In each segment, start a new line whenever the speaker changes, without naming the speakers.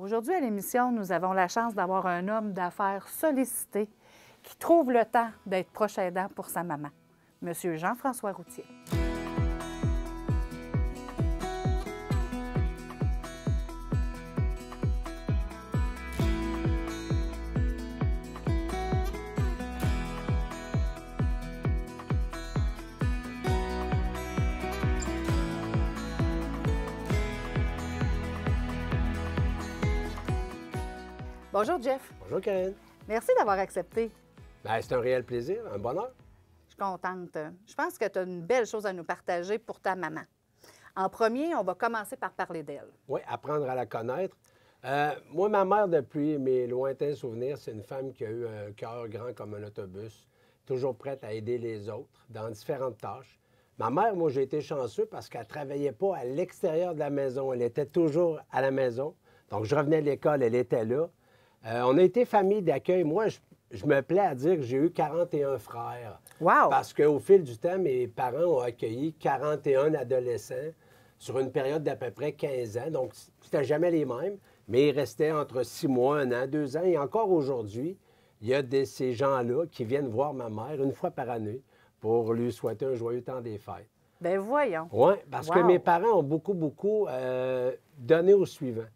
Aujourd'hui, à l'émission, nous avons la chance d'avoir un homme d'affaires sollicité qui trouve le temps d'être proche aidant pour sa maman, M. Jean-François Routier. Bonjour, Jeff.
Bonjour, Karen.
Merci d'avoir accepté.
Bien, c'est un réel plaisir, un bonheur.
Je suis contente. Je pense que tu as une belle chose à nous partager pour ta maman. En premier, on va commencer par parler d'elle.
Oui, apprendre à la connaître. Moi, ma mère, depuis mes lointains souvenirs, c'est une femme qui a eu un cœur grand comme un autobus, toujours prête à aider les autres dans différentes tâches. Ma mère, moi, j'ai été chanceux parce qu'elle ne travaillait pas à l'extérieur de la maison. Elle était toujours à la maison. Donc, je revenais de l'école, elle était là. On a été famille d'accueil. Moi, je me plais à dire que j'ai eu 41 frères.
Wow!
Parce qu'au fil du temps, mes parents ont accueilli 41 adolescents sur une période d'à peu près 15 ans. Donc, c'était jamais les mêmes, mais ils restaient entre 6 mois, 1 an, 2 ans. Et encore aujourd'hui, il y a ces gens-là qui viennent voir ma mère une fois par année pour lui souhaiter un joyeux temps des fêtes.
Bien, voyons.
Oui, parce que
Wow.
mes parents ont beaucoup donné au suivant.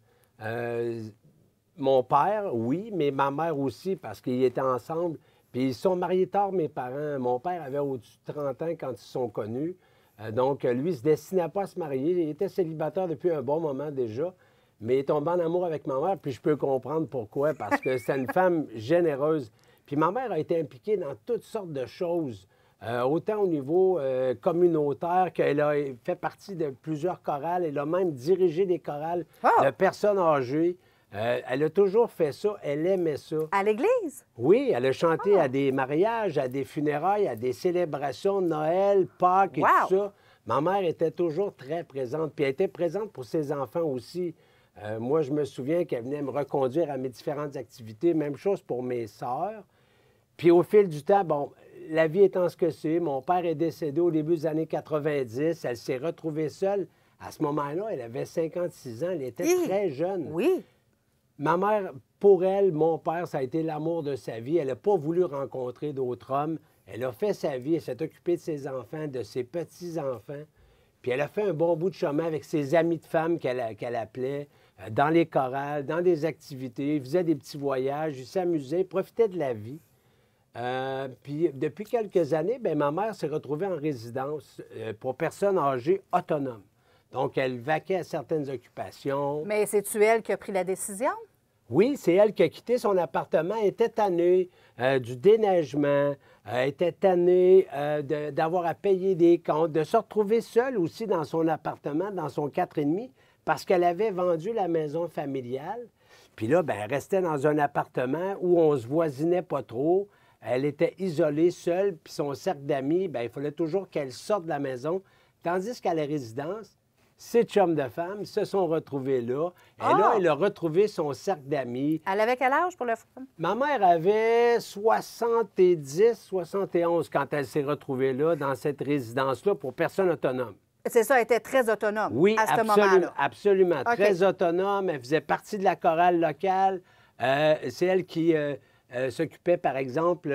Mon père, oui, mais ma mère aussi, parce qu'ils étaient ensemble. Puis ils sont mariés tard, mes parents. Mon père avait au-dessus de 30 ans quand ils se sont connus. Donc, lui, il ne se destinait pas à se marier. Il était célibataire depuis un bon moment déjà. Mais il est tombé en amour avec ma mère, puis je peux comprendre pourquoi, parce que c'est une femme généreuse. Puis ma mère a été impliquée dans toutes sortes de choses, autant au niveau communautaire qu'elle a fait partie de plusieurs chorales. Elle a même dirigé des chorales
Oh!
de personnes âgées. Elle a toujours fait ça. Elle aimait ça.
À l'église?
Oui, elle a chanté à des mariages, à des funérailles, à des célébrations de Noël, Pâques et
Wow!
tout ça. Ma mère était toujours très présente. Puis elle était présente pour ses enfants aussi. Moi, je me souviens qu'elle venait me reconduire à mes différentes activités. Même chose pour mes sœurs. Puis au fil du temps, bon, la vie étant ce que c'est, mon père est décédé au début des années 90. Elle s'est retrouvée seule. À ce moment-là, elle avait 56 ans. Elle était
Hi!
très jeune.
Oui.
Ma mère, pour elle, mon père, ça a été l'amour de sa vie. Elle n'a pas voulu rencontrer d'autres hommes. Elle a fait sa vie, elle s'est occupée de ses enfants, de ses petits-enfants. Puis elle a fait un bon bout de chemin avec ses amis de femmes qu'elle appelait, dans les chorales, dans des activités. Ils faisaient des petits voyages, ils s'amusaient, ils profitaient de la vie. Puis depuis quelques années, bien, ma mère s'est retrouvée en résidence pour personnes âgées autonomes. Donc, elle vaquait à certaines occupations.
Mais c'est-tu elle qui a pris la décision?
Oui, c'est elle qui a quitté son appartement, elle était tannée du déneigement, était tannée d'avoir à payer des comptes, de se retrouver seule aussi dans son appartement, dans son 4,5, parce qu'elle avait vendu la maison familiale. Puis là, bien, elle restait dans un appartement où on se voisinait pas trop. Elle était isolée, seule, puis son cercle d'amis, bien, il fallait toujours qu'elle sorte de la maison. Tandis qu'à la résidence, ses chums de femmes se sont retrouvés là. Et là, elle a retrouvé son cercle d'amis.
Elle avait quel âge pour le fun?
Ma mère avait 70, 71 quand elle s'est retrouvée là, dans cette résidence-là, pour personnes autonomes.
C'est ça, elle était très autonome
Oui,
à ce moment-là.
absolument.
OK.
Très autonome. Elle faisait partie de la chorale locale. C'est elle qui s'occupait, par exemple,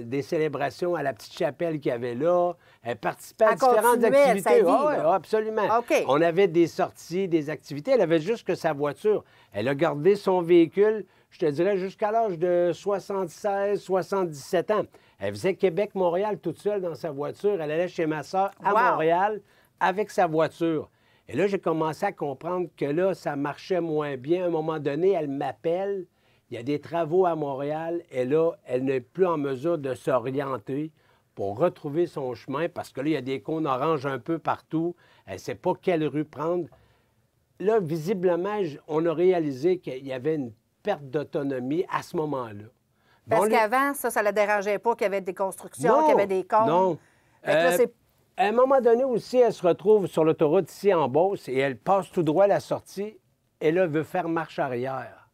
des célébrations à la petite chapelle qu'il y avait là. Elle participait à
Elle
différentes
continuait
activités.
sa vie,
Oui,
là.
absolument.
OK.
On avait des sorties, des activités. Elle avait juste que sa voiture. Elle a gardé son véhicule, je te dirais, jusqu'à l'âge de 76, 77 ans. Elle faisait Québec-Montréal toute seule dans sa voiture. Elle allait chez ma soeur à
Wow.
Montréal avec sa voiture. Et là, j'ai commencé à comprendre que là, ça marchait moins bien. À un moment donné, elle m'appelle. Il y a des travaux à Montréal. Et là, elle n'est plus en mesure de s'orienter pour retrouver son chemin parce que là, il y a des cônes oranges un peu partout. Elle ne sait pas quelle rue prendre. Là, visiblement, on a réalisé qu'il y avait une perte d'autonomie à ce moment-là.
Parce
Bon,
qu'avant, ça ne la dérangeait pas qu'il y avait des constructions, qu'il y avait des cônes.
Non.
Fait que là, c'est...
À un moment donné aussi, elle se retrouve sur l'autoroute ici en Beauce et elle passe tout droit à la sortie et là, veut faire marche arrière.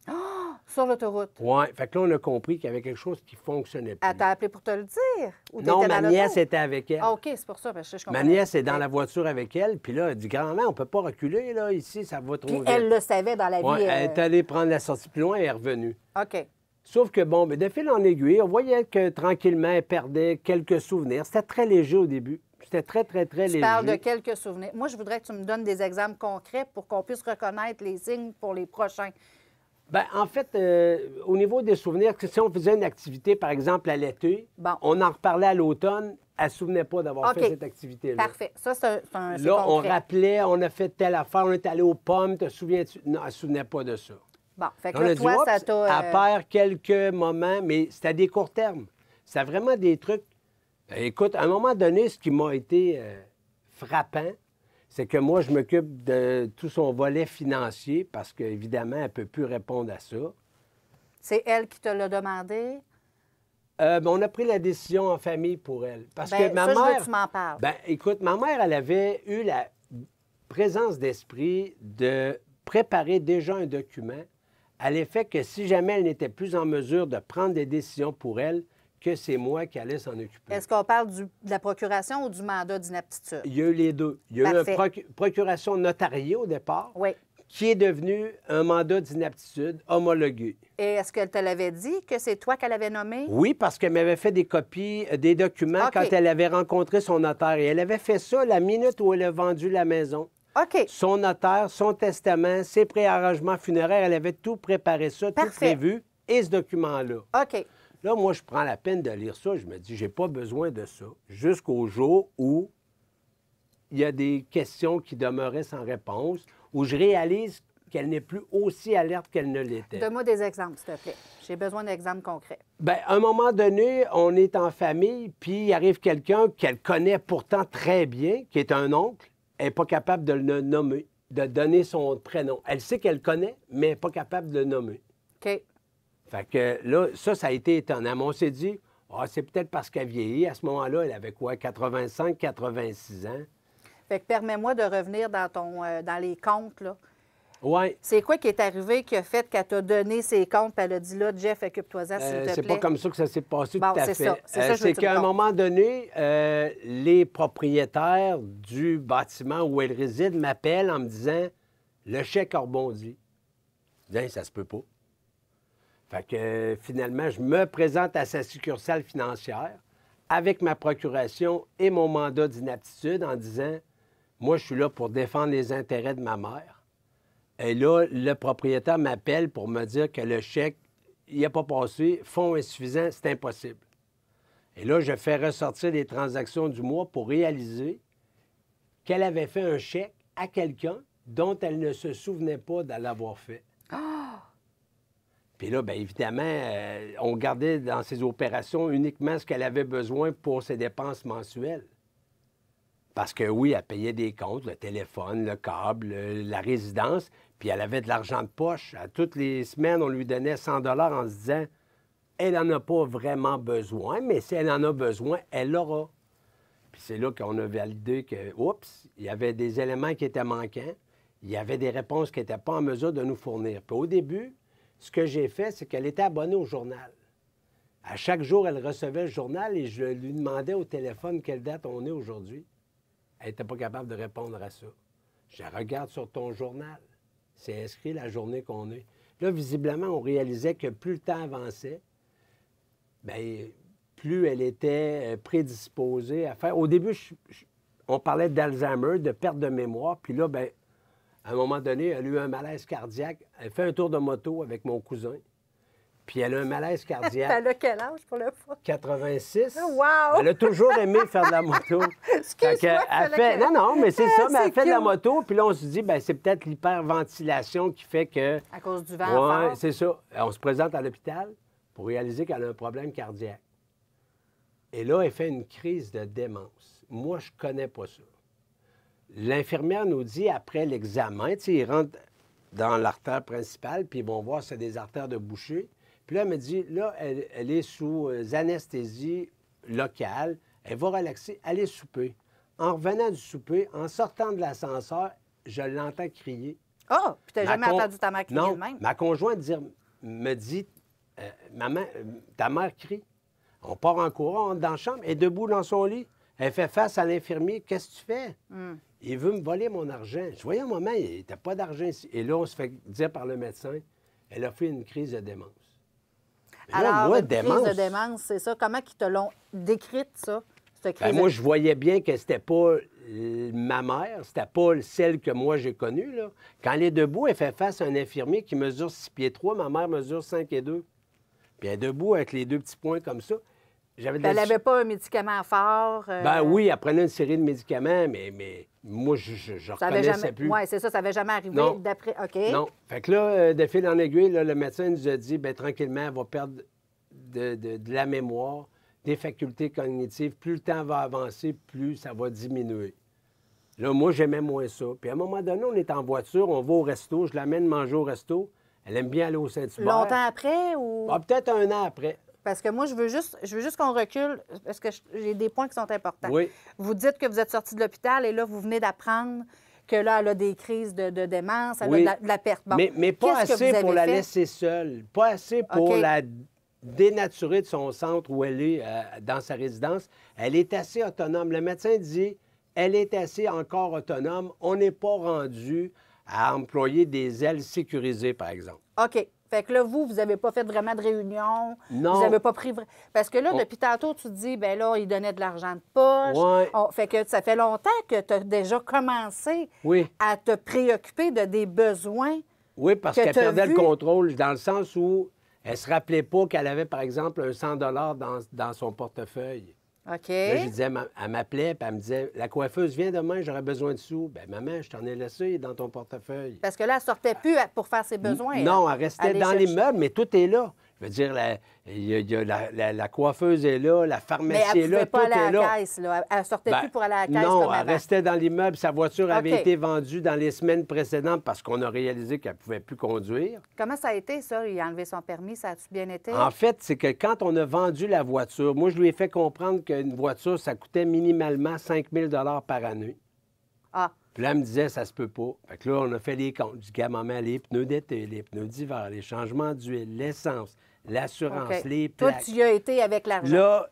Sur l'autoroute.
Oui, fait que là, on a compris qu'il y avait quelque chose qui ne fonctionnait plus.
Elle t'a appelé pour te le dire? Ou
Non,
t'étais
ma
dans
nièce
l'auto?
était avec elle.
Ah, OK, c'est pour ça, parce que je
Ma
comprenais.
nièce est dans la voiture avec elle, puis là, elle dit, grand-mère, on ne peut pas reculer, là, ici, ça va trop
Puis
vite.
elle le savait dans la vie.
Ouais, elle est allée prendre la sortie plus loin et elle est revenue.
OK.
Sauf que, bon, mais de fil en aiguille, on voyait que tranquillement, elle perdait quelques souvenirs. C'était très léger au début. C'était très, très, très léger.
Tu parles de quelques souvenirs. Moi, je voudrais que tu me donnes des exemples concrets pour qu'on puisse reconnaître les signes pour les prochains.
Bien, en fait, au niveau des souvenirs, si on faisait une activité, par exemple, à l'été,
Bon.
on en reparlait à l'automne, elle ne se souvenait pas d'avoir
OK.
fait cette activité-là.
Parfait. Ça, c'est c'est
Là, on
concret.
rappelait, on a fait telle affaire, on est allé aux pommes, te souviens-tu? Non, elle ne se souvenait pas de ça.
Bon, fait que
On a
là,
dit,
toi, ça
oups,
t'a...
elle perd quelques moments, mais c'était à des courts termes. C'était vraiment des trucs. Écoute, à un moment donné, ce qui m'a été frappant, c'est que moi, je m'occupe de tout son volet financier parce qu'évidemment, elle ne peut plus répondre à ça.
C'est elle qui te l'a demandé?
Ben, on a pris la décision en famille pour elle. Parce
Ben,
que ma
ça, je veux
mère.
que tu m'en parles.
Ben, écoute, ma mère, elle avait eu la présence d'esprit de préparer déjà un document à l'effet que si jamais elle n'était plus en mesure de prendre des décisions pour elle, que c'est moi qui allais s'en occuper.
Est-ce qu'on parle de la procuration ou du mandat d'inaptitude?
Il y a eu les deux. Il y a eu
Parfait.
une procuration notariée au départ,
Oui.
qui est devenu un mandat d'inaptitude homologué.
Et est-ce qu'elle te l'avait dit que c'est toi qu'elle avait nommé?
Oui, parce qu'elle m'avait fait des copies des documents
OK.
quand elle avait rencontré son notaire. Et elle avait fait ça la minute où elle a vendu la maison.
OK.
Son notaire, son testament, ses préarrangements funéraires, elle avait tout préparé ça, tout
Parfait.
prévu, et ce document-là.
OK.
Là, moi, je prends la peine de lire ça. Je me dis, j'ai pas besoin de ça. Jusqu'au jour où il y a des questions qui demeuraient sans réponse, où je réalise qu'elle n'est plus aussi alerte qu'elle ne l'était.
Donne-moi des exemples, s'il te plaît. J'ai besoin d'exemples concrets.
Bien, à un moment donné, on est en famille, puis il arrive quelqu'un qu'elle connaît pourtant très bien, qui est un oncle. Elle n'est pas capable de le nommer, de donner son prénom. Elle sait qu'elle connaît, mais elle n'est pas capable de le nommer.
OK.
Fait que là, ça a été étonnant. Mais on s'est dit, ah, c'est peut-être parce qu'elle vieillit. À ce moment-là, elle avait quoi, 85, 86 ans?
Fait que permets-moi de revenir dans dans les comptes, là.
Oui.
C'est quoi qui est arrivé qui a fait qu'elle t'a donné ses comptes et elle a dit là, Jeff, occupe-toi-en, s'il te plaît?
C'est pas comme ça que ça s'est passé
Bon,
tout à
c'est
fait.
ça. C'est ça, je veux
C'est
que tu me
qu'à un
comptes.
moment donné, les propriétaires du bâtiment où elle réside m'appellent en me disant le chèque a rebondi. Je dis, ça se peut pas. Fait que finalement, je me présente à sa succursale financière avec ma procuration et mon mandat d'inaptitude en disant moi, je suis là pour défendre les intérêts de ma mère. Et là, le propriétaire m'appelle pour me dire que le chèque, il n'a pas passé, fonds insuffisants, c'est impossible. Et là, je fais ressortir les transactions du mois pour réaliser qu'elle avait fait un chèque à quelqu'un dont elle ne se souvenait pas de l'avoir fait. Puis là, bien évidemment, on gardait dans ses opérations uniquement ce qu'elle avait besoin pour ses dépenses mensuelles. Parce que oui, elle payait des comptes, le téléphone, le câble, la résidence, puis elle avait de l'argent de poche. À toutes les semaines, on lui donnait 100 en se disant elle n'en a pas vraiment besoin, mais si elle en a besoin, elle l'aura. Puis c'est là qu'on a validé que, oups, il y avait des éléments qui étaient manquants, il y avait des réponses qui n'étaient pas en mesure de nous fournir. Puis au début, ce que j'ai fait, c'est qu'elle était abonnée au journal. À chaque jour, elle recevait le journal et je lui demandais au téléphone quelle date on est aujourd'hui. Elle n'était pas capable de répondre à ça. Je regarde sur ton journal. C'est inscrit la journée qu'on est. Là, visiblement, on réalisait que plus le temps avançait, bien, plus elle était prédisposée à faire. Au début, on parlait d'Alzheimer, de perte de mémoire. Puis là, bien, à un moment donné, elle a eu un malaise cardiaque. Elle fait un tour de moto avec mon cousin. Puis elle a un malaise cardiaque.
Elle a quel âge pour le fois?
86.
Wow!
Elle a toujours aimé faire de la moto.
Excuse-moi,
Elle fait... Non, mais c'est ça, mais
c'est
elle fait de la
cute.
moto. Puis là, on se dit, bien, c'est peut-être l'hyperventilation qui fait que...
À cause du vent
Oui,
fort?
c'est ça. On se présente à l'hôpital pour réaliser qu'elle a un problème cardiaque. Et là, elle fait une crise de démence. Moi, je ne connais pas ça. L'infirmière nous dit, après l'examen, tu sais, ils rentrent dans l'artère principale, puis ils vont voir si c'est des artères de bouchée. Puis là, elle me dit, là, elle est sous anesthésie locale. Elle va relaxer, aller souper. En revenant du souper, en sortant de l'ascenseur, je l'entends crier.
Ah! Puis t'as
Ma
jamais
con-
entendu ta mère crier
Non,
de même?
ma conjointe dire, me dit, maman, ta mère crie. On part en courant, on entre dans la chambre, elle est debout dans son lit. Elle fait face à l'infirmier. Qu'est-ce que tu fais? Il veut me voler mon argent. Je voyais, maman, il n'y a pas d'argent ici. Et là, on se fait dire par le médecin, elle a fait une crise de démence. Mais là,
Alors,
moi,
une crise de démence, c'est ça. Comment ils te l'ont décrite, ça? Cette crise
moi, je voyais bien que c'était pas ma mère, c'était pas celle que moi j'ai connue. Là. Quand elle est debout, elle fait face à un infirmier qui mesure 6 pieds 3, ma mère mesure 5 et 2. Puis elle est debout avec les deux petits points comme ça.
Elle n'avait pas un médicament fort?
Ben oui, elle prenait une série de médicaments, mais moi, je reconnaissais plus.
Oui, c'est ça, ça n'avait jamais arrivé
Non.
d'après. OK.
Non. Fait que là, de fil en aiguille, là, le médecin nous a dit, bien, tranquillement, elle va perdre de la mémoire, des facultés cognitives. Plus le temps va avancer, plus ça va diminuer. Là, moi, j'aimais moins ça. Puis à un moment donné, on est en voiture, on va au resto, je l'amène manger au resto. Elle aime bien aller au Saint-Hubert.
Longtemps après ou...
Ah, peut-être un an après.
Parce que moi, je veux juste qu'on recule, parce que j'ai des points qui sont importants.
Oui.
Vous dites que vous êtes sorti de l'hôpital et là, vous venez d'apprendre que là, elle a des crises de démence, elle
Oui.
a de la perte. Bon.
Mais pas
Qu'est-ce que
assez
vous
pour
avez
la
fait?
laisser seule. Pas assez pour
OK.
la dénaturer de son centre où elle est dans sa résidence. Elle est assez autonome. Le médecin dit, elle est assez encore autonome. On n'est pas rendu à employer des ailes sécurisées, par exemple.
OK. Fait que là, vous n'avez pas fait vraiment de réunion.
Non.
Vous n'avez pas pris... Parce que là, depuis tantôt, tu te dis, ben là, il donnait de l'argent de poche.
Ouais.
Fait que ça fait longtemps que tu as déjà commencé
Oui.
à te préoccuper de des besoins.
Oui, parce
que
qu'elle
t'as
perdait
vu.
le contrôle, dans le sens où elle ne se rappelait pas qu'elle avait, par exemple, un 100 dans son portefeuille.
OK.
Là, je disais, elle m'appelait, puis elle me disait, la coiffeuse vient demain, j'aurais besoin de sous. Bien, maman, je t'en ai laissé, il est dans ton portefeuille.
Parce que là, elle ne sortait plus pour faire ses besoins.
Non, elle restait
Aller
dans
chercher.
l'immeuble, mais tout est là. Je veux dire, la coiffeuse est là, la
Mais
pharmacie
elle
est
ne
là,
pouvait
tout
pas aller
est
à la
là.
caisse. Là. Elle ne sortait
Ben,
plus pour aller à la caisse
non,
comme
elle
avant.
restait dans l'immeuble. Sa voiture avait
OK.
été vendue dans les semaines précédentes parce qu'on a réalisé qu'elle ne pouvait plus conduire.
Comment ça a été, ça? Il a enlevé son permis. Ça a-tu bien été?
En fait, c'est que quand on a vendu la voiture, moi, je lui ai fait comprendre qu'une voiture, ça coûtait minimalement 5 000 par année.
Ah,
Puis là, elle me disait, ça se peut pas. Fait que là, on a fait les comptes. Je dis, gars, maman, les pneus d'été, les pneus d'hiver, les changements d'huile, l'essence, l'assurance,
OK.
les
Toi,
plaques.
tu y as été avec l'argent.
Là,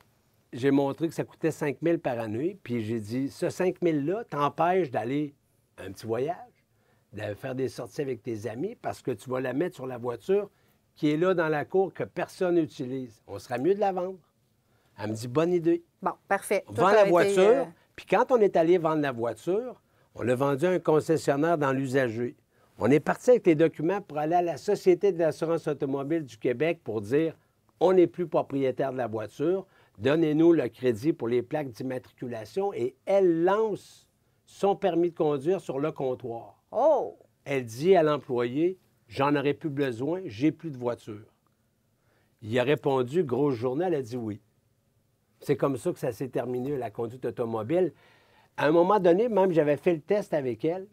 j'ai montré que ça coûtait 5 000 par année. Puis j'ai dit, ce 5 000-là t'empêche d'aller un petit voyage, de faire des sorties avec tes amis, parce que tu vas la mettre sur la voiture qui est là dans la cour que personne n'utilise. On sera mieux de la vendre. Elle me dit, bonne idée.
Bon, parfait.
On
Tout
vend
a
la
été,
voiture. Puis quand on est allé vendre la voiture, on l'a vendu à un concessionnaire dans l'usager. On est parti avec les documents pour aller à la Société de l'assurance automobile du Québec pour dire on n'est plus propriétaire de la voiture, donnez-nous le crédit pour les plaques d'immatriculation et elle lance son permis de conduire sur le comptoir.
Oh!
Elle dit à l'employé j'en aurais plus besoin, j'ai plus de voiture. Il a répondu grosse journée, elle a dit oui. C'est comme ça que ça s'est terminé, la conduite automobile. À un moment donné, même, j'avais fait le test avec elle.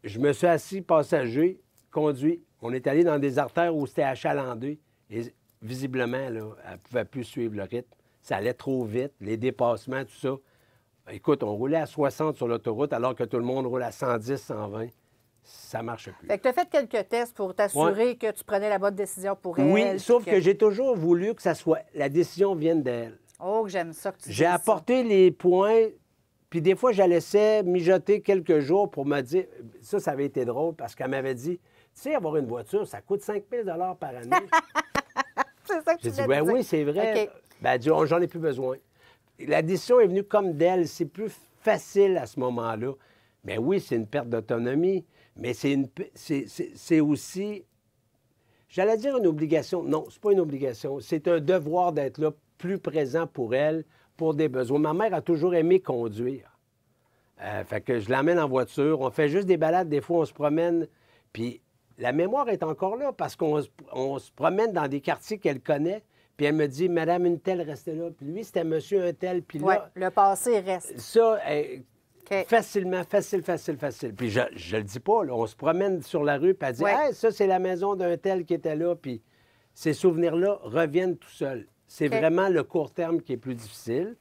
Je me suis assis passager, conduit. On est allé dans des artères où c'était achalandé. Et visiblement, là, elle ne pouvait plus suivre le rythme. Ça allait trop vite, les dépassements, tout ça. Écoute, on roulait à 60 sur l'autoroute alors que tout le monde roule à 110, 120. Ça ne marche plus.
Fait que tu as fait quelques tests pour t'assurer que tu prenais la bonne décision pour elle.
Oui, sauf
puis
que j'ai toujours voulu que ça soit... la décision vienne d'elle.
Oh, que j'aime ça que tu
J'ai
dises ça.
apporté les points, puis des fois, je la laissais mijoter quelques jours pour me dire... Ça avait été drôle parce qu'elle m'avait dit, tu sais, avoir une voiture, ça coûte 5 000 par année.
C'est ça que tu
J'ai dit,
voulais
ben
dire.
oui, c'est vrai.
OK.
Ben, elle dit, oh, j'en ai plus besoin. La décision est venue comme d'elle. C'est plus facile à ce moment-là. Mais oui, c'est une perte d'autonomie, mais c'est aussi, j'allais dire une obligation. Non, c'est pas une obligation. C'est un devoir d'être là, plus présent pour elle, pour des besoins. Ma mère a toujours aimé conduire. Fait que je l'emmène en voiture. On fait juste des balades. Des fois, on se promène. Puis la mémoire est encore là parce qu'on se promène dans des quartiers qu'elle connaît. Puis elle me dit, Madame une telle restait là. Puis lui, c'était Monsieur un tel. Puis
Oui,
là,
le passé reste.
ça,
OK.
facilement, facile. Puis je le dis pas, là. On se promène sur la rue, puis elle dit,
Ouais.
hey, ça, c'est la maison d'un tel qui était là. Puis ces souvenirs-là reviennent tout seuls. C'est
OK.
vraiment le court terme qui est plus difficile.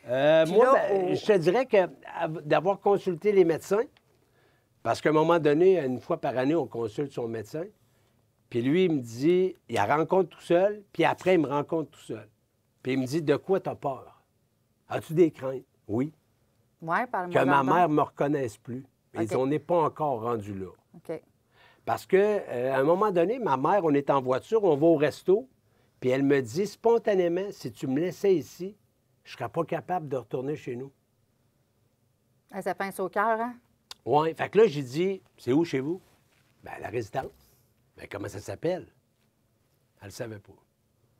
Puis
Moi,
là,
je te dirais que d'avoir consulté les médecins, parce qu'à un moment donné, une fois par année, on consulte son médecin, Puis lui, il me dit, il la rencontre tout seul, puis après, il me rencontre tout seul. Puis il me dit, de quoi t'as peur? As-tu des craintes? Oui.
Oui, parle-moi
Que ma
donc.
mère ne me reconnaisse plus. Mais
OK.
on n'est pas encore rendu là.
OK.
Parce que à un moment donné, ma mère, on est en voiture, on va au resto, puis elle me dit spontanément, si tu me laissais ici, je ne serais pas capable de retourner chez nous.
Elle ça pince au cœur, hein?
Oui. Fait que là, j'ai dit, c'est où chez vous? Bien, la résidence. Bien, comment ça s'appelle? Elle ne savait pas.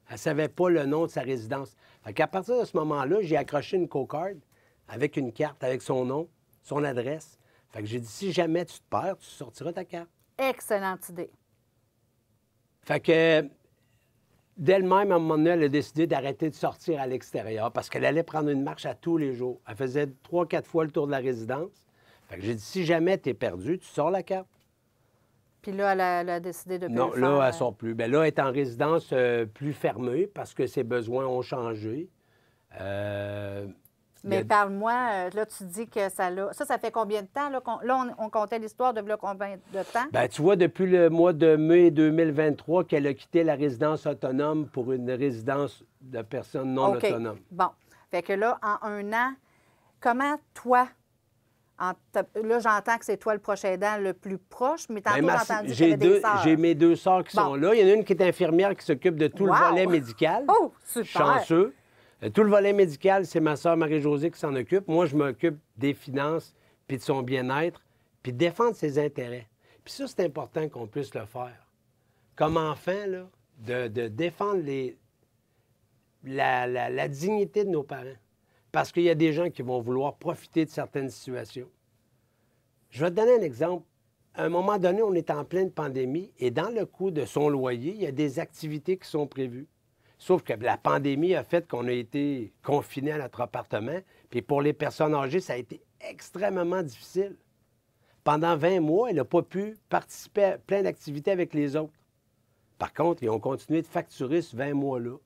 Elle ne savait pas le nom de sa résidence. Fait qu'à partir de ce moment-là, j'ai accroché une co-card avec une carte, avec son nom, son adresse. Fait que j'ai dit, si jamais tu te perds, tu sortiras ta carte.
Excellente idée.
Fait que d'elle-même, à un moment donné, elle a décidé d'arrêter de sortir à l'extérieur parce qu'elle allait prendre une marche à tous les jours. Elle faisait 3-4 fois le tour de la résidence. Fait que j'ai dit, si jamais tu es perdu, tu sors la carte.
Puis là, elle a décidé de plus
Non,
le
là,
faire.
elle sort plus. Bien là, elle est en résidence plus fermée parce que ses besoins ont changé. Il y
Mais
a-
parle-moi, là, tu dis que ça l'a... Ça fait combien de temps? Là, on comptait l'histoire de là, combien de temps?
Bien, tu vois, depuis le mois de mai 2023 qu'elle a quitté la résidence autonome pour une résidence de personnes non
OK.
autonomes.
Bon. Fait que là, en un an, comment toi... Là, j'entends que c'est toi le prochain aidant le plus proche, mais tantôt,
Ben,
j'ai entendu qu'il y avait des sœurs.
j'ai mes 2 sœurs qui
Bon.
sont là. Il y en a une qui est infirmière qui s'occupe de tout le
Wow!
volet médical.
Oh, super!
Chanceux. Tout le volet médical, c'est ma sœur Marie-Josée qui s'en occupe. Moi, je m'occupe des finances, puis de son bien-être, puis de défendre ses intérêts. Puis ça, c'est important qu'on puisse le faire. Comme enfant, là, de défendre la dignité de nos parents. Parce qu'il y a des gens qui vont vouloir profiter de certaines situations. Je vais te donner un exemple. À un moment donné, on est en pleine pandémie et dans le coût de son loyer, il y a des activités qui sont prévues. Sauf que la pandémie a fait qu'on a été confinés à notre appartement. Puis pour les personnes âgées, ça a été extrêmement difficile. Pendant 20 mois, elle n'a pas pu participer à plein d'activités avec les autres. Par contre, ils ont continué de facturer ce 20 mois-là.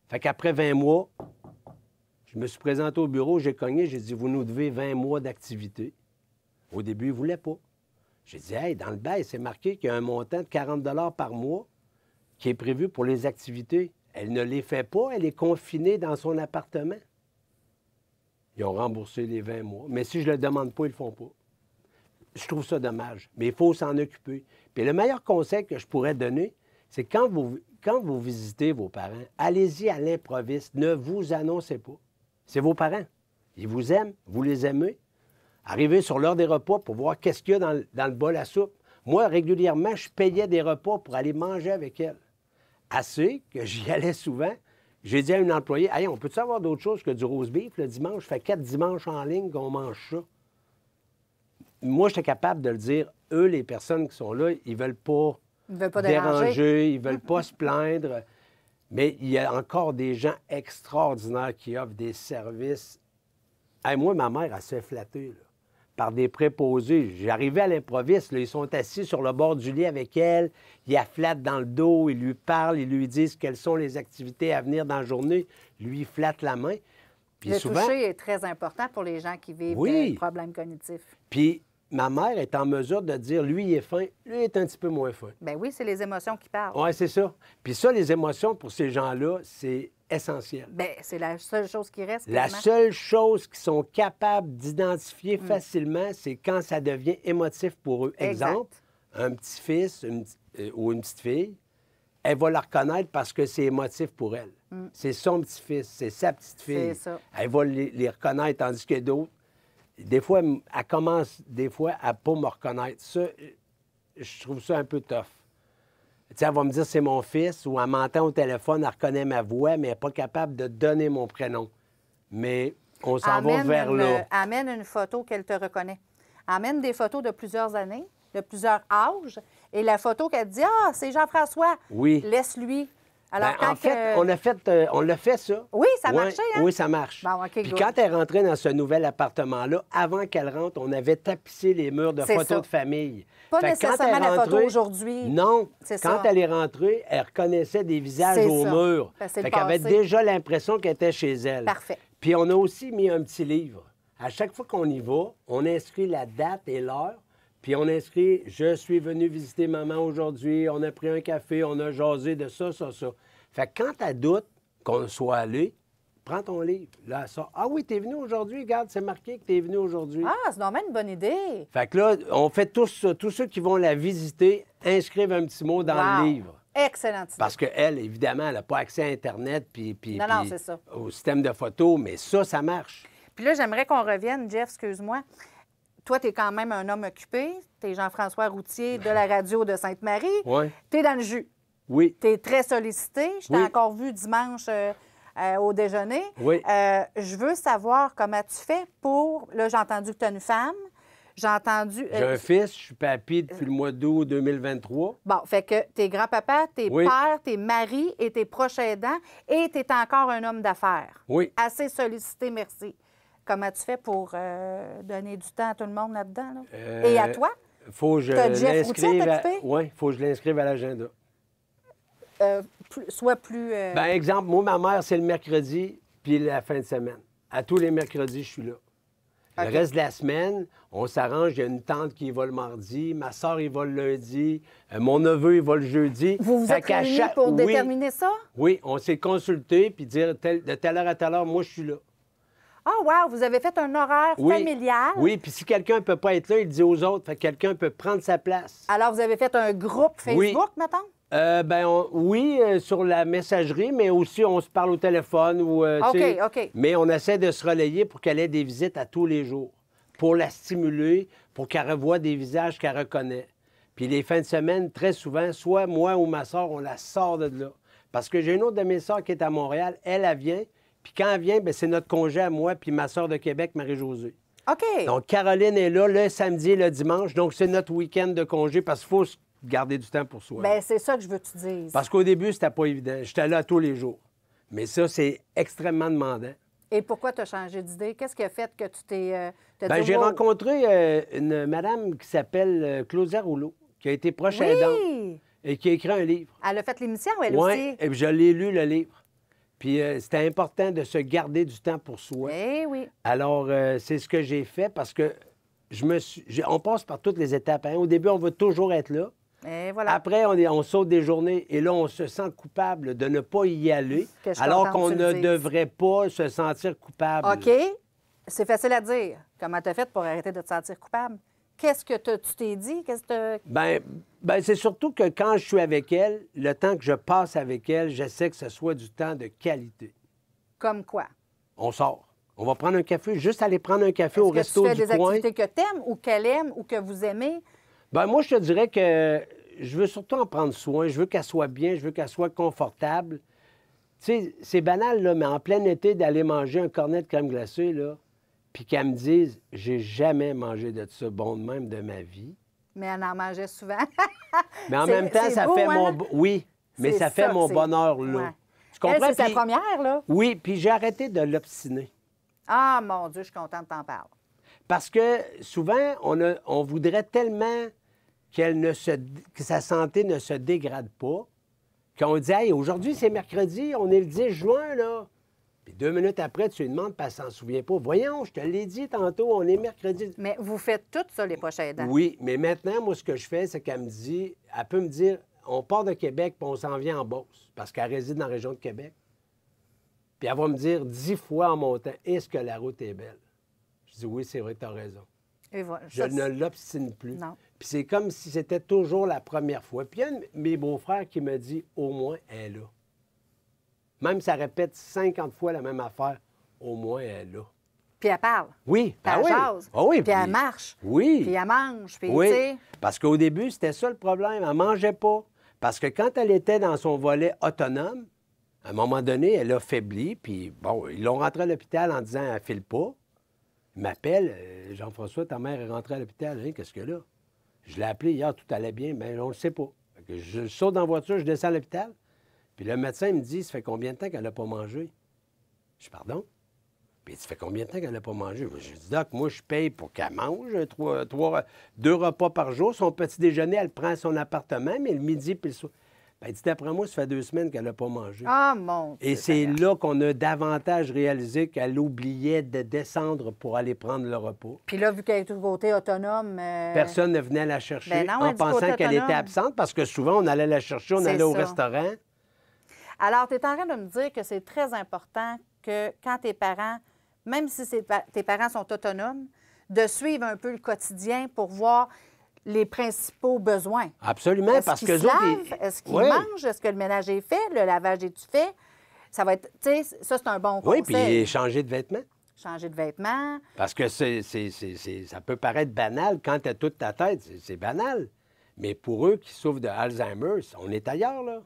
Fait qu'après 20 mois, je me suis présenté au bureau, j'ai cogné, j'ai dit, vous nous devez 20 mois d'activité. Au début, ils ne voulaient pas. J'ai dit, hey, dans le bail, c'est marqué qu'il y a un montant de 40 $ par mois qui est prévu pour les activités. Elle ne les fait pas, elle est confinée dans son appartement. Ils ont remboursé les 20 mois. Mais si je ne le demande pas, ils ne le font pas. Je trouve ça dommage, mais il faut s'en occuper. Puis le meilleur conseil que je pourrais donner, c'est quand vous visitez vos parents, allez-y à l'improviste, ne vous annoncez pas. C'est vos parents. Ils vous aiment, vous les aimez. Arrivez sur l'heure des repas pour voir qu'est-ce qu'il y a dans le bol à soupe. Moi, régulièrement, je payais des repas pour aller manger avec elle. Assez que j'y allais souvent. J'ai dit à une employée, « Hey, on peut-tu avoir d'autres choses que du roast beef le dimanche? Je fais 4 dimanches en ligne qu'on mange ça. » Moi, j'étais capable de le dire. Eux, les personnes qui sont là, ils ne veulent pas, déranger, ils ne veulent pas se plaindre. Mais il y a encore des gens extraordinaires qui offrent des services. Hey, moi, ma mère, elle se fait flatter là, par des préposés. J'arrivais à l'improviste, là, ils sont assis sur le bord du lit avec elle, ils la flattent dans le dos, ils lui parlent, ils lui disent quelles sont les activités à venir dans la journée. Lui, il flatte la main. Puis
Le
souvent,
toucher est très important pour les gens qui vivent
Oui.
des problèmes cognitifs.
Puis ma mère est en mesure de dire, lui, il est fin, lui, il est un petit peu moins fin.
Bien oui, c'est les émotions qui parlent.
Oui, c'est ça. Puis ça, les émotions, pour ces gens-là, c'est essentiel.
Bien, c'est la seule chose qui reste.
La
quasiment.
seule chose qu'ils sont capables d'identifier facilement, c'est quand ça devient émotif pour eux.
Exact.
Exemple, un petit-fils ou une petite fille, elle va la reconnaître parce que c'est émotif pour elle. C'est son petit-fils, c'est sa petite fille.
C'est ça.
Elle va les reconnaître, tandis que d'autres, des fois, elle commence des fois à ne pas me reconnaître. Ça, je trouve ça un peu tough. Tu sais, elle va me dire c'est mon fils ou elle m'entend au téléphone, elle reconnaît ma voix, mais elle n'est pas capable de donner mon prénom. Mais on s'en va vers là.
Amène une photo qu'elle te reconnaît. Amène des photos de plusieurs années, de plusieurs âges. Et la photo qu'elle dit, ah, c'est Jean-François.
Oui.
Laisse-lui. Alors,
Ben, en fait, on l'a fait ça.
Oui, ça
Ouais,
marchait, hein?
Oui, ça marche.
Bon, OK,
Puis
good.
quand elle est rentrée dans ce nouvel appartement-là, avant qu'elle rentre, on avait tapissé les murs de
C'est
photos
ça.
de famille.
Pas
Fait que quand
nécessairement
elle est
la photo
rentrée-
aujourd'hui.
Non.
C'est
Quand
ça.
elle est rentrée, elle reconnaissait des visages
C'est
au
ça.
mur.
Ben, c'est le
Fait qu'elle avait
passé.
déjà l'impression qu'elle était chez elle.
Parfait.
Puis on a aussi mis un petit livre. À chaque fois qu'on y va, on inscrit la date et l'heure. Puis on inscrit, je suis venu visiter maman aujourd'hui, on a pris un café, on a jasé de ça, ça, ça. Fait que quand tu doutes qu'on soit allé, prends ton livre. Là, ça. Ah oui, t'es venu aujourd'hui, regarde, c'est marqué que t'es venu aujourd'hui.
Ah, c'est vraiment une bonne idée.
Fait que là, on fait tous ça. Tous ceux qui vont la visiter inscrivent un petit mot dans
Wow.
le livre.
Excellente idée.
Parce qu'elle, évidemment, elle n'a pas accès à Internet
Non, c'est ça.
au système de photos, mais ça marche.
Puis là, j'aimerais qu'on revienne, Jeff, excuse-moi. Toi, tu es quand même un homme occupé. Tu es Jean-François Routier de la radio de Sainte-Marie.
Oui.
Tu es dans le jus.
Oui.
Tu es très sollicité. Je t'ai
Oui.
encore vu dimanche au déjeuner.
Oui.
Je veux savoir comment tu fais pour... Là, j'ai entendu que tu as une femme. J'ai entendu...
J'ai un fils, je suis papy depuis le mois d'août 2023.
Bon, fait que t'es grand-papa, t'es
Oui.
père, t'es mari et t'es proche aidant et t'es encore un homme d'affaires.
Oui.
Assez sollicité, merci. Comment tu fais pour donner du temps à tout le monde là-dedans? Là? Et à toi?
Faut que je
T'as Jeff Routier à
l'inscrive.
t'occuper?
Oui, faut que je l'inscrive à l'agenda.
Sois plus...
Ben, exemple, moi, ma mère, c'est le mercredi, puis la fin de semaine. À tous les mercredis, je suis là.
OK.
Le reste de la semaine, on s'arrange. Il y a une tante qui y va le mardi, ma soeur, il va le lundi, mon neveu, il va le jeudi.
vous vous
Fait
êtes
qu'à
réunis
chaque-
pour
oui,
déterminer ça?
Oui, on s'est consulté, puis dire de telle heure à telle heure, moi, je suis là.
Ah, wow! Vous avez fait un horaire
Oui.
familial.
Oui, puis si quelqu'un ne peut pas être là, il dit aux autres. Fait que quelqu'un peut prendre sa place.
Alors, vous avez fait un groupe Facebook,
Oui.
mettons?
Oui, sur la messagerie, mais aussi on se parle au téléphone. Ou,
OK,
tu sais,
OK.
Mais on essaie de se relayer pour qu'elle ait des visites à tous les jours, pour la stimuler, pour qu'elle revoie des visages qu'elle reconnaît. Puis les fins de semaine, très souvent, soit moi ou ma soeur, on la sort de là. Parce que j'ai une autre de mes soeurs qui est à Montréal, elle vient, puis quand elle vient, bien, c'est notre congé à moi puis ma soeur de Québec, Marie-Josée.
OK.
Donc, Caroline est là le samedi et le dimanche. Donc, c'est notre week-end de congé parce qu'il faut garder du temps pour soi.
Bien, c'est ça que je veux que tu dises.
Parce qu'au début, c'était pas évident. J'étais là tous les jours. Mais ça, c'est extrêmement demandant.
Et pourquoi tu as changé d'idée? Qu'est-ce qui a fait que tu t'es... t'as
Bien,
dit,
j'ai
wow.
rencontré une madame qui s'appelle Claudia Rouleau, qui a été proche aidante
Oui!
et qui a écrit un livre.
Elle a fait l'émission, elle
Oui,
aussi.
et puis je l'ai lu, le livre. Puis c'était important de se garder du temps pour soi.
Eh oui.
Alors, c'est ce que j'ai fait parce que on passe par toutes les étapes. Hein. Au début, on veut toujours être là.
Et voilà.
Après, on saute des journées et là, on se sent coupable de ne pas y aller,
Que je suis
alors
contente
qu'on
que tu
ne
le dises.
devrait pas se sentir coupable.
OK. C'est facile à dire. Comment tu as fait pour arrêter de te sentir coupable? Qu'est-ce que tu t'es dit? Qu'est-ce que
Ben, c'est surtout que quand je suis avec elle, le temps que je passe avec elle, j'essaie que ce soit du temps de qualité.
Comme quoi?
On sort. On va prendre un café, juste aller prendre un café au
Est-ce que
resto
tu fais
du
des
coin.
activités que tu aimes ou qu'elle aime ou que vous aimez?
Ben, moi, je te dirais que je veux surtout en prendre soin. Je veux qu'elle soit bien, je veux qu'elle soit confortable. Tu sais, c'est banal, là, mais en plein été, d'aller manger un cornet de crème glacée, là, puis qu'elle me dise « J'ai jamais mangé de ça bon de même de ma vie.
Mais elle en mangeait souvent. »
Mais en
C'est-
même temps,
c'est
ça
beau,
fait
hein?
Oui, mais
C'est
ça fait
ça,
mon
c'est-
bonheur, là.
Ouais.
Tu comprends?
Elle, c'est sa
Puis-
première, là.
Oui, puis j'ai arrêté de l'obstiner.
Ah, mon Dieu, je suis contente de t'en parler.
Parce que souvent, on voudrait tellement que sa santé ne se dégrade pas, qu'on dit « Hey, aujourd'hui, c'est mercredi, on est le 10 juin, là. » Puis 2 minutes après, tu lui demandes, puis elle s'en souvient pas. « Voyons, je te l'ai dit tantôt, on est mercredi. »
Mais vous faites tout ça, les proches aidants.
Oui, mais maintenant, moi, ce que je fais, c'est qu'elle me dit, elle peut me dire, on part de Québec, puis on s'en vient en Beauce, parce qu'elle réside dans la région de Québec. Puis elle va me dire 10 fois en montant, est-ce que la route est belle? Je dis, oui, c'est vrai, tu as raison.
Et voilà.
Je
Ça,
ne l'obstine plus.
Non.
Puis c'est comme si c'était toujours la première fois. Puis il y a un de mes beaux-frères qui me dit, au moins, elle est là. Même si ça répète 50 fois la même affaire, au moins, elle est là.
Puis elle parle.
Oui,
Puis elle
oui.
jase.
Ah oui,
Puis elle marche.
Oui.
Puis elle mange. Puis,
Oui,
tu sais...
parce qu'au début, c'était ça le problème. Elle ne mangeait pas. Parce que quand elle était dans son volet autonome, à un moment donné, elle a faibli. Puis, bon, ils l'ont rentrée à l'hôpital en disant « elle ne file pas ». Il m'appelle, Jean-François, ta mère est rentrée à l'hôpital. Hein, qu'est-ce que là? Je l'ai appelé hier, tout allait bien. Bien, on ne le sait pas. Fait que je saute dans la voiture, je descends à l'hôpital. Puis le médecin me dit, ça fait combien de temps qu'elle n'a pas mangé? Je dis, pardon? Puis ça fait combien de temps qu'elle n'a pas mangé? Je dis, Doc, moi, je paye pour qu'elle mange 2 repas par jour. Son petit déjeuner, elle prend à son appartement, mais le midi puis le soir. Ben, dit, d'après moi, ça fait 2 semaines qu'elle n'a pas mangé.
Ah, mon Dieu.
Et c'est là qu'on a davantage réalisé qu'elle oubliait de descendre pour aller prendre le repas.
Puis là, vu qu'elle est du côté autonome...
Personne ne venait la chercher
Ben non,
en
elle dit côté
pensant qu'elle
autonome.
était absente, parce que souvent, on allait la chercher, on
C'est
allait au
ça.
restaurant.
Alors, tu es en train de me dire que c'est très important que quand tes parents, même si tes parents sont autonomes, de suivre un peu le quotidien pour voir les principaux besoins.
Absolument,
Est-ce
parce
qu'ils
que
se lavent? Est-ce qu'ils
Oui.
mangent? Est-ce que le ménage est fait? Le lavage est-tu fait? Ça va être, tu sais, ça, c'est un bon
Oui,
conseil.
puis changer de vêtements.
Changer de vêtements.
Parce que ça peut paraître banal quand tu as toute ta tête. C'est banal. Mais pour eux qui souffrent de Alzheimer, on est ailleurs, là.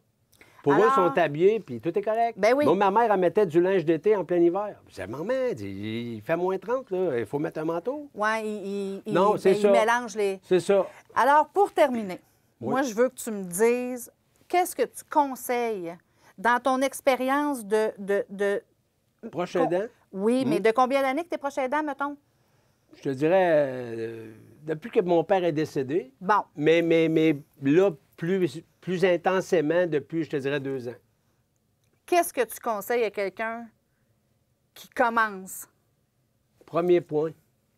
Pour eux, ils
Alors-
sont habillés, puis tout est correct.
Ben oui.
Moi, ma mère, elle mettait du linge d'été en plein hiver. C'est maman, il fait moins 30, là. Il faut mettre un manteau.
Oui,
Non, c'est ça.
il mélange les...
C'est ça.
Alors, pour terminer,
Oui.
moi, je veux que tu me dises, qu'est-ce que tu conseilles dans ton expérience de...
Proche aidant,
Oui, mais de combien d'années que tu es proche aidant, mettons?
je te dirais, depuis que mon père est décédé,
Bon,
mais là, plus intensément depuis, je te dirais, 2 ans.
qu'est-ce que tu conseilles à quelqu'un qui commence?
Premier point,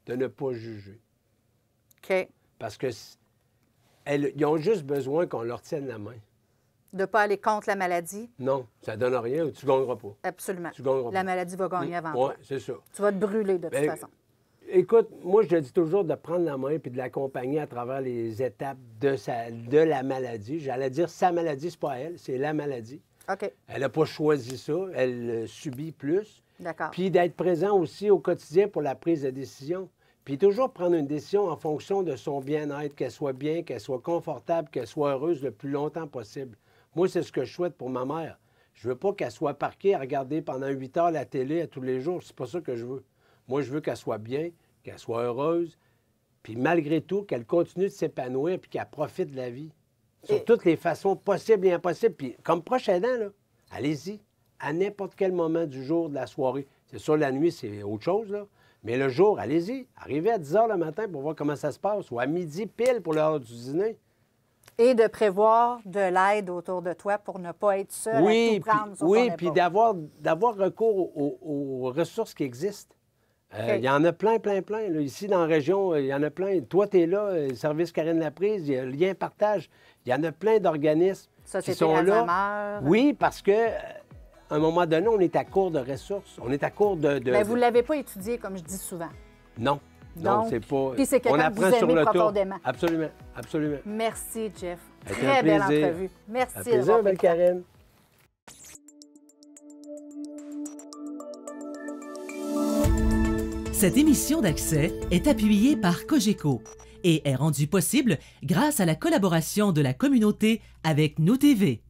de ne pas juger.
OK.
Parce que ils ont juste besoin qu'on leur tienne la main.
De ne pas aller contre la maladie?
Non, ça donne rien, tu ne gagneras pas.
Absolument.
Tu gagneras
La
pas.
maladie va gagner avant
Oui,
toi.
c'est ça.
Tu vas te brûler de toute
Ben,
façon.
Écoute, moi, je dis toujours de prendre la main puis de l'accompagner à travers les étapes de la maladie. J'allais dire sa maladie, c'est pas elle, c'est la maladie.
OK,
Elle n'a pas choisi ça, elle subit plus.
d'accord.
Puis d'être présent aussi au quotidien pour la prise de décision. Puis toujours prendre une décision en fonction de son bien-être, qu'elle soit bien, qu'elle soit confortable, qu'elle soit heureuse le plus longtemps possible. Moi, c'est ce que je souhaite pour ma mère. Je veux pas qu'elle soit parquée à regarder pendant 8 heures la télé à tous les jours. C'est pas ça que je veux. Moi, je veux qu'elle soit bien, qu'elle soit heureuse, puis malgré tout, qu'elle continue de s'épanouir puis qu'elle profite de la vie. Sur toutes les façons possibles et impossibles. Puis comme proche aidant, là, allez-y, à n'importe quel moment du jour, de la soirée. C'est sûr, la nuit, c'est autre chose, là. Mais le jour, allez-y. Arrivez à 10 heures le matin pour voir comment ça se passe, ou à midi pile pour l'heure du dîner.
Et de prévoir de l'aide autour de toi pour ne pas être seul à tout prendre sur ton
puis
épaule.
d'avoir recours aux ressources qui existent.
OK.
Il y en a plein, plein, plein. Là. Ici, dans la région, il y en a plein. Toi, tu es là, le service Karine Laprise, il y a le lien partage. Il y en a plein d'organismes qui
Société
sont là.
Alzheimer.
Oui, parce que à un moment donné, on est à court de ressources. On est à court de...
Mais vous ne l'avez pas étudié, comme je dis souvent.
Non. Non,
Donc,
c'est pas...
puis c'est quelqu'un
on
que
apprend
vous
sur
aimez
le tour.
profondément.
Absolument, absolument.
Merci, Jeff.
Ça fait
Très
un
belle
plaisir.
entrevue. Merci.
Ça fait plaisir,
d'avoir
belle
pris le temps.
Karine.
Cette émission d'Accès est appuyée par Cogeco et est rendue possible grâce à la collaboration de la communauté avec Nous TV.